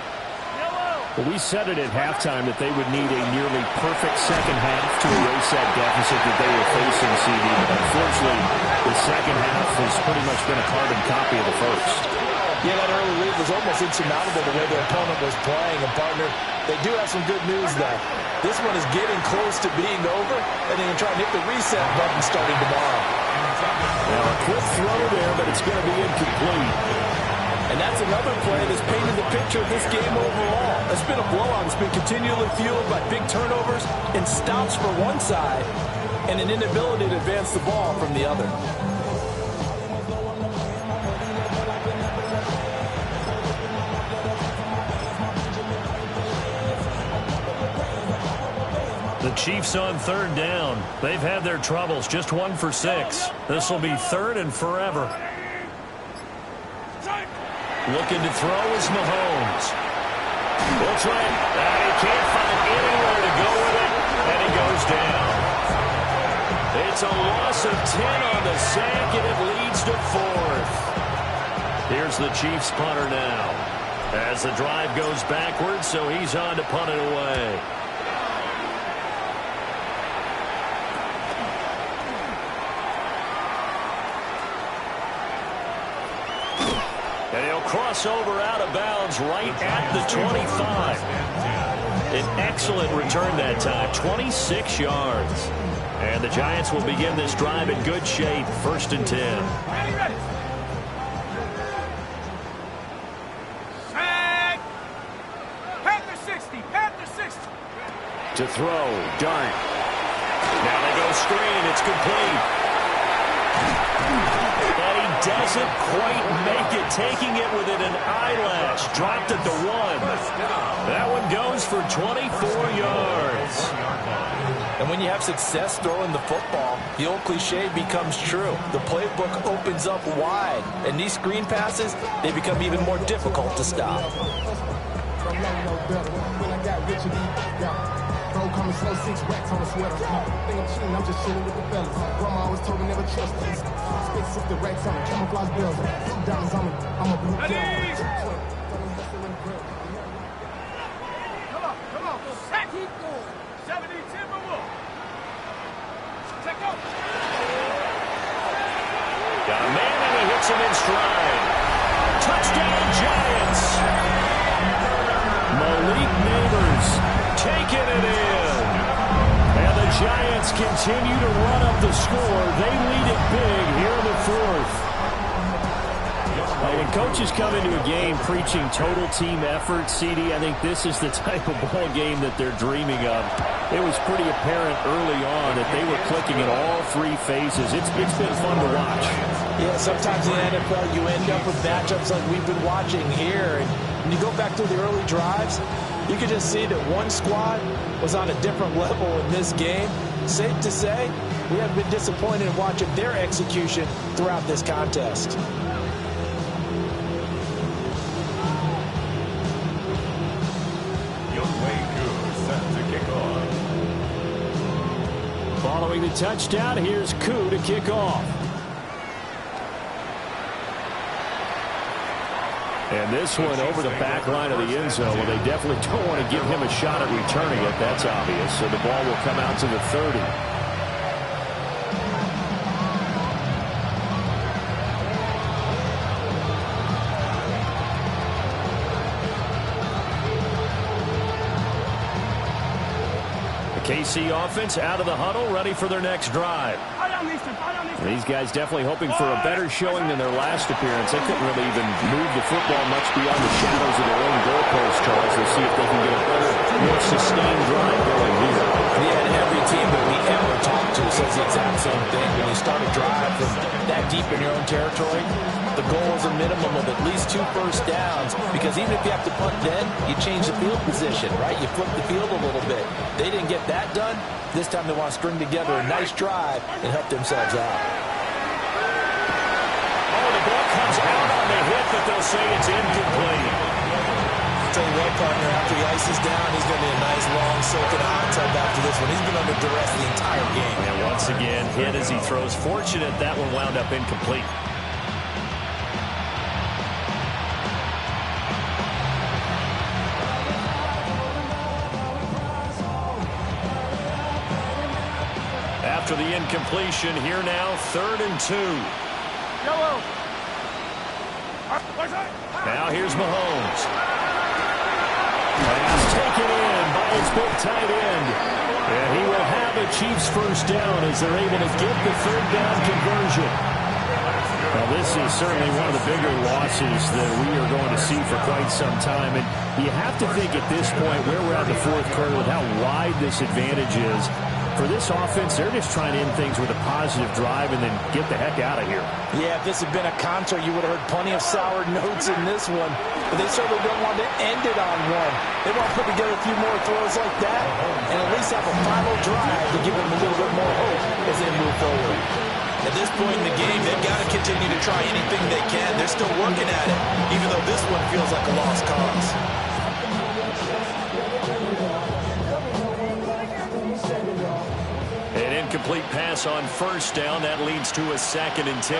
Well, we said it at halftime that they would need a nearly perfect second half to erase that deficit that they were facing, CD. But unfortunately, the second half has pretty much been a carbon copy of the first. Yeah, that early lead was almost insurmountable the way their opponent was playing. And, partner, they do have some good news, though. This one is getting close to being over, and they can try and hit the reset button starting tomorrow. Now, a quick throw there, but it's going to be incomplete. And that's another play that's painted the picture of this game overall. A It's been a blowout. It's been continually fueled by big turnovers and stops for one side and an inability to advance the ball from the other. The Chiefs on third down. They've had their troubles. Just 1 for 6. This will be third and forever. Looking to throw is Mahomes. We'll try it. He can't find anywhere to go with it, and he goes down. It's a loss of 10 on the sack, and it leads to 4th. Here's the Chiefs punter now. As the drive goes backwards, so he's on to punt it away. And he'll cross over out of bounds right at the 25. An excellent return that time, 26 yards. And the Giants will begin this drive in good shape, 1st and 10. Ready. Sack. Panther 60. To throw, Dart. Now they go screen, it's complete. And he doesn't quite make it, taking it within an eyelash. Dropped at the 1. That one goes for 24 yards. And when you have success throwing the football, the old cliche becomes true. The playbook opens up wide, and these screen passes, they become even more difficult to stop. Bro, coming slow, 6 racks on the sweater. Think I'm cheating, I'm just chilling with the fellas. Grandma always told me never trust these. Spit 60 racks on me, camouflage bills. Diamonds on me, I'm a blue Ready. Come on. Sack. 70 Timberwolves. Check out. Got a man and he hits him in stride. Touchdown Giants. Malik Neighbors taking it in. And the Giants continue to run up the score. They lead it big here in the 4th. When coaches come into a game preaching total team effort, CD, I think this is the type of ball game that they're dreaming of. It was pretty apparent early on that they were clicking in all 3 phases. It's been fun to watch. Yeah, sometimes in the NFL you end up with matchups like we've been watching here. And when you go back to the early drives, you could just see that one squad was on a different level in this game. Safe to say, we have been disappointed in watching their execution throughout this contest. Following the touchdown, here's Koo to kick off. And this one over the back line of the end zone. Well, they definitely don't want to give him a shot at returning it. That's obvious. So the ball will come out to the 30. KC offense out of the huddle, ready for their next drive. These guys definitely hoping for a better showing than their last appearance. They couldn't really even move the football much beyond the shadows of their own goalpost, Charles. We'll see if they can get a better, more sustained drive going here. Yeah, and every team that we ever talk to says the exact same thing. When you start a drive from that deep in your own territory, the goal is a minimum of at least 2 first downs, because even if you have to punt then, you change the field position, right? You flip the field a little bit. They didn't get that done. This time they want to string together a nice drive and help themselves out. Oh, the ball comes out on the hit, but they'll say it's incomplete. Tell you what, partner, after the ice is down, he's going to be a nice, long, soaking hot tub after this one. He's been under duress the entire game. And once again, hit as he throws. Fortunate that one wound up incomplete. After the incompletion, here now, 3rd and 2. Now here's Mahomes. Pass taken in by his big tight end. And he will have a Chiefs first down as they're able to get the 3rd down conversion. Well, this is certainly one of the bigger losses that we are going to see for quite some time. And you have to think at this point where we're at in the fourth quarter with how wide this advantage is. For this offense, they're just trying to end things with a positive drive and then get the heck out of here. Yeah, if this had been a concert, you would have heard plenty of sour notes in this one. But they certainly don't want to end it on one. They want to put together a few more throws like that and at least have a final drive to give them a little bit more hope as they move forward. At this point in the game, they've got to continue to try anything they can. They're still working at it, even though this one feels like a lost cause. An incomplete pass on first down. That leads to a 2nd and 10.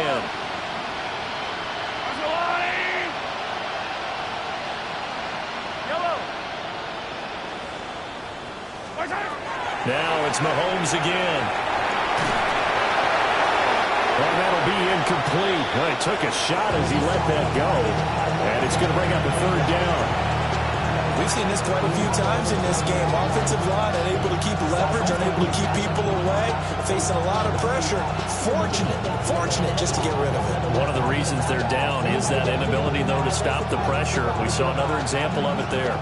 Now it's Mahomes again. Well, that'll be incomplete. Well, he took a shot as he let that go. And it's going to bring up a 3rd down. We've seen this quite a few times in this game. Offensive line unable to keep leverage, unable to keep people away, facing a lot of pressure. Fortunate just to get rid of it. One of the reasons they're down is that inability, though, to stop the pressure. We saw another example of it there.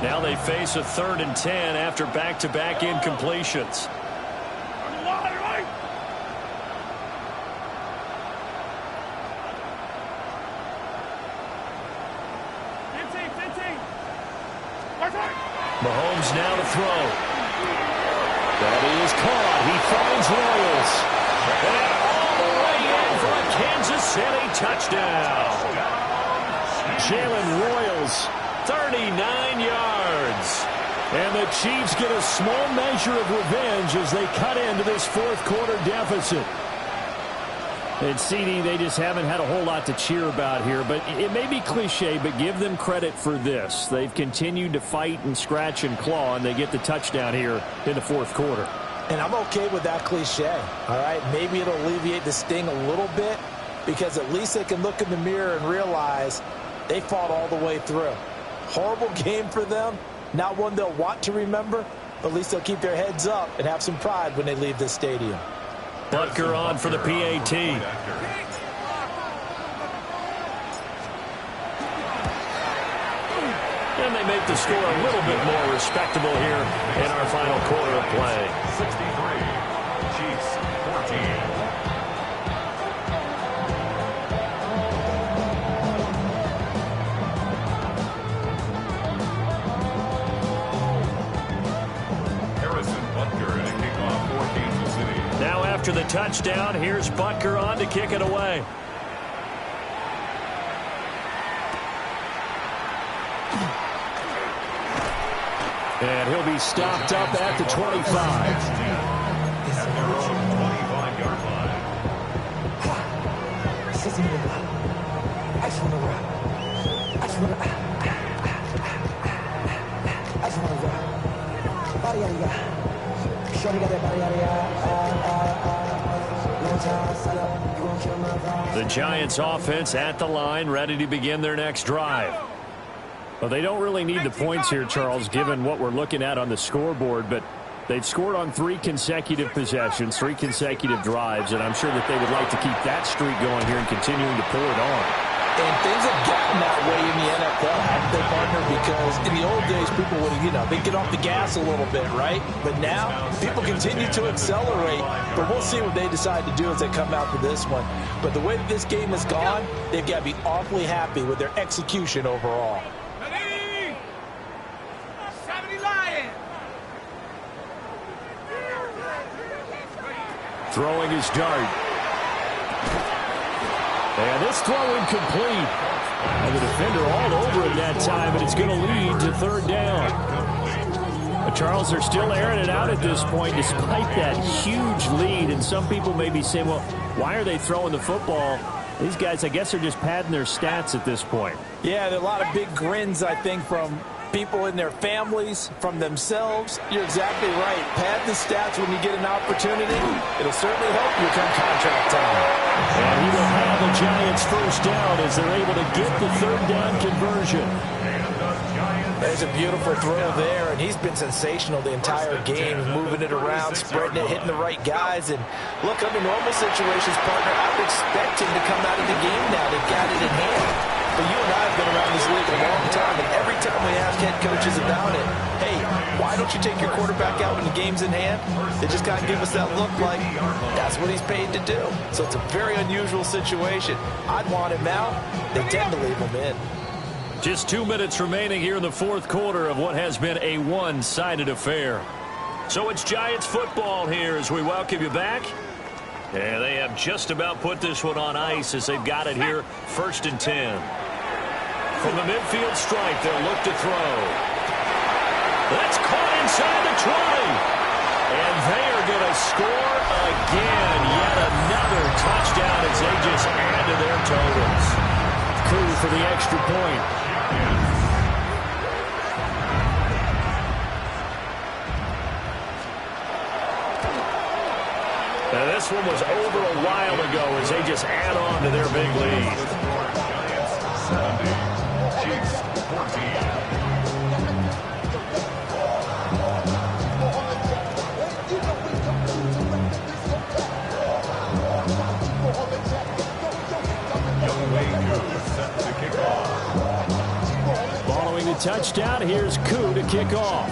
Now they face a 3rd and 10 after back-to-back incompletions. Mahomes now to throw. That is caught. He finds Royals. And all the way in for a Kansas City touchdown. Jalen Royals, 39 yards. And the Chiefs get a small measure of revenge as they cut into this fourth quarter deficit. And CD, they just haven't had a whole lot to cheer about here. But it may be cliche, but give them credit for this. They've continued to fight and scratch and claw, and they get the touchdown here in the fourth quarter. And I'm okay with that cliche, all right? Maybe it'll alleviate the sting a little bit because at least they can look in the mirror and realize they fought all the way through. Horrible game for them, not one they'll want to remember, but at least they'll keep their heads up and have some pride when they leave this stadium. Butker on for the PAT. And they make the score a little bit more respectable here in our final quarter of play. 63, Chiefs 14. Now after the touchdown, here's Butker on to kick it away. And he'll be stopped up at the 25. At their own 25-yard line. The Giants offense at the line, ready to begin their next drive. Well, they don't really need the points here, Charles, given what we're looking at on the scoreboard, but they've scored on 3 consecutive possessions, 3 consecutive drives, and I'm sure that they would like to keep that streak going here and continuing to pour it on. And things have gotten that way in the NFL, haven't they, partner? Because in the old days, people would, they'd get off the gas a little bit, right? But now, people continue to accelerate, but we'll see what they decide to do as they come out to this one. But the way that this game has gone, they've got to be awfully happy with their execution overall. Throwing his dart. And this throw incomplete. And the defender all over it that time, and it's going to lead to 3rd down. But Charles, they're still airing it out at this point despite that huge lead. And some people may be saying, well, why are they throwing the football? These guys, I guess, are just padding their stats at this point. Yeah, there are a lot of big grins, I think, from people in their families, from themselves. You're exactly right. Pad the stats when you get an opportunity. It'll certainly help you come contract time. And he will have the Giants first down as they're able to get the 3rd down conversion. There's a beautiful throw there, and he's been sensational the entire game, moving it around, spreading it, hitting the right guys. And look, under normal situations, partner, I would expect him to come out of the game now. They've got it in hand. But you and I have been around this league a long time, and every time we ask head coaches about it, hey, why don't you take your quarterback out when the game's in hand? They just kind of give us that look like that's what he's paid to do. So it's a very unusual situation. I'd want him out. They tend to leave him in. Just 2 minutes remaining here in the fourth quarter of what has been a one-sided affair. So it's Giants football here as we welcome you back. And they have just about put this one on ice as they've got it here, 1st and 10. From the midfield stripe, they'll look to throw. That's caught inside the 20. And they are going to score again. Yet another touchdown as they just add to their totals. Coup for the extra point. Now this one was over a while ago as they just add on to their big lead. Chiefs 14. Following the touchdown, here's Koo to kick off.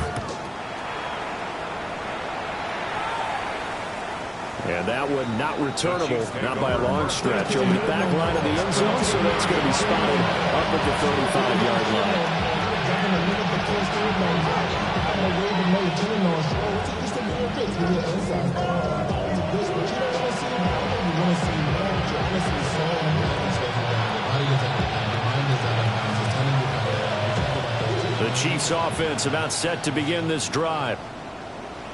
And that one not returnable, not by a long stretch. Over the back line of the end zone, so that's going to be spotted up at the 35-yard line. The Chiefs offense about set to begin this drive.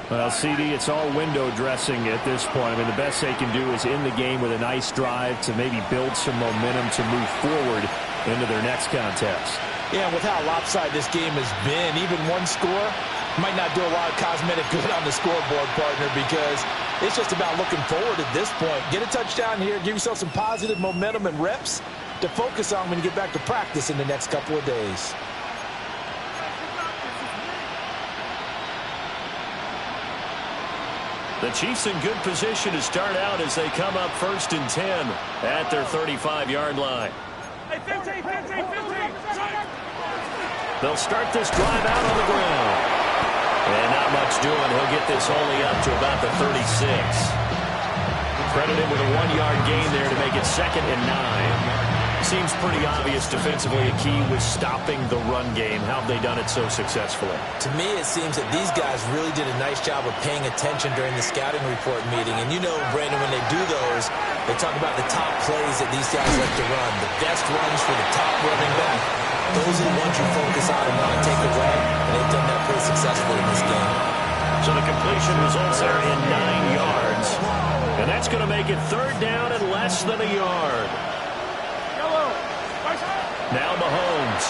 Well, CD, it's all window dressing at this point. I mean, the best they can do is in the game with a nice drive to maybe build some momentum to move forward into their next contest. Yeah, with how lopsided this game has been, even one score might not do a lot of cosmetic good on the scoreboard, partner, because it's just about looking forward at this point. Get a touchdown here, give yourself some positive momentum and reps to focus on when you get back to practice in the next couple of days. The Chiefs in good position to start out as they come up 1st and 10 at their 35-yard line. Hey, 15. They'll start this drive out on the ground. And not much doing. He'll get this only up to about the 36. Credited with a 1-yard gain there to make it 2nd and 9. Seems pretty obvious defensively a key was stopping the run game. How have they done it so successfully? To me, it seems that these guys really did a nice job of paying attention during the scouting report meeting. And you know, Brandon, when they do those, they talk about the top plays that these guys like to run. The best runs for the top running back. Those are the ones you focus on and want to take away. And they've done that pretty successfully in this game. So the completion results there in 9 yards. And that's going to make it 3rd down and less than a yard. Now Mahomes.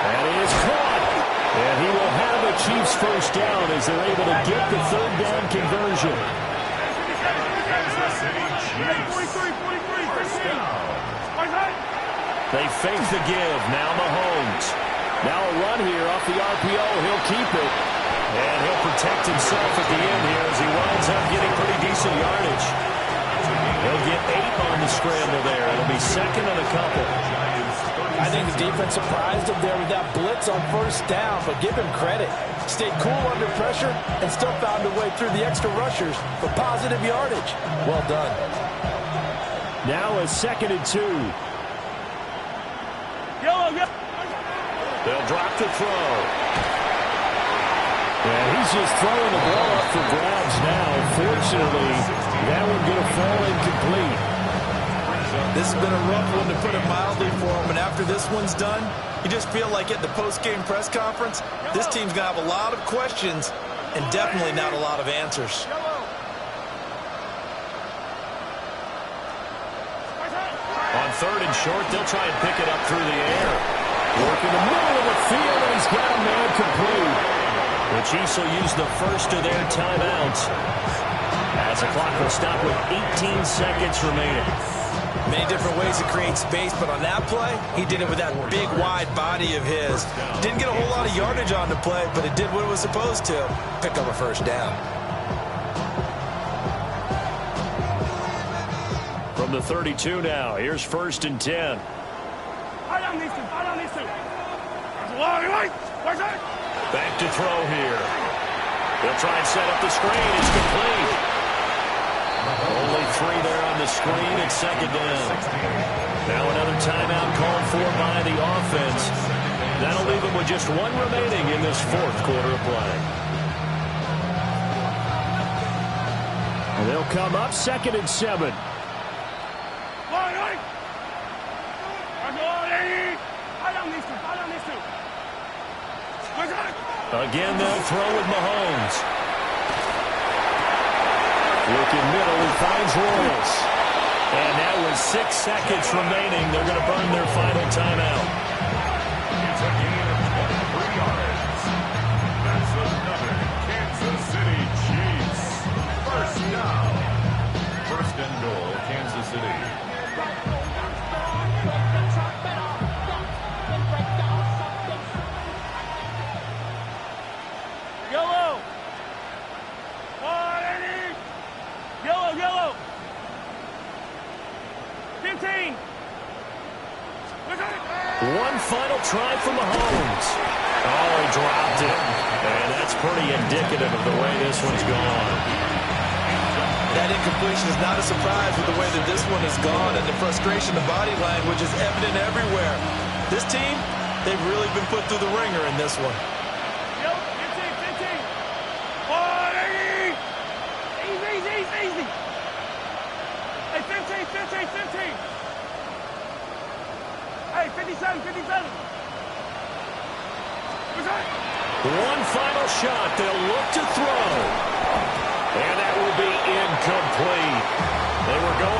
And he is caught. And he will have a Chiefs 1st down as they're able to get the 3rd down conversion. They fake the give. Now Mahomes. Now a run here off the RPO. He'll keep it. And he'll protect himself at the end here as he winds up getting pretty decent yardage. He'll get 8 on the scramble there. It'll be 2nd and a couple. I think the defense surprised him there with that blitz on 1st down, but give him credit. Stayed cool under pressure and still found a way through the extra rushers for positive yardage. Well done. Now a 2nd and 2. They'll drop the throw. And he's just throwing the ball up for grabs now. Fortunately, that one going to fall incomplete. This has been a rough one, to put it mildly, for him. And after this one's done, you just feel like at the post-game press conference, this team's going to have a lot of questions and definitely not a lot of answers. On 3rd and short, they'll try and pick it up through the air. Work in the middle of the field, and he's got a man complete. The Chiefs will use the first of their timeouts as the clock will stop with 18 seconds remaining. Many different ways to create space, but on that play, he did it with that big, wide body of his. Didn't get a whole lot of yardage on the play, but it did what it was supposed to. Pick up a first down. From the 32 now, here's 1st and 10. Back to throw here. They'll try and set up the screen. It's complete. Only 3 there on the screen at 2nd down. Now another timeout called for by the offense. That'll leave them with just 1 remaining in this 4th quarter of play. And they'll come up 2nd and 7. Again, they'll throw with Mahomes. Looking middle, he finds Royals. And now with 6 seconds remaining, they're going to burn their final timeout. It's a gain of 23 yards. That's another Kansas City Chiefs. 1st down. 1st and goal, Kansas City. Yellow. 15. One final try for Mahomes. Oh, he dropped it. And that's pretty indicative of the way this one's gone. That incompletion is not a surprise with the way that this one has gone, and the frustration, the body language is evident everywhere. This team, they've really been put through the ringer in this one. 15. Easy. Hey, 15. Hey, 57. One final shot. They'll look to throw. And that will be incomplete. They were going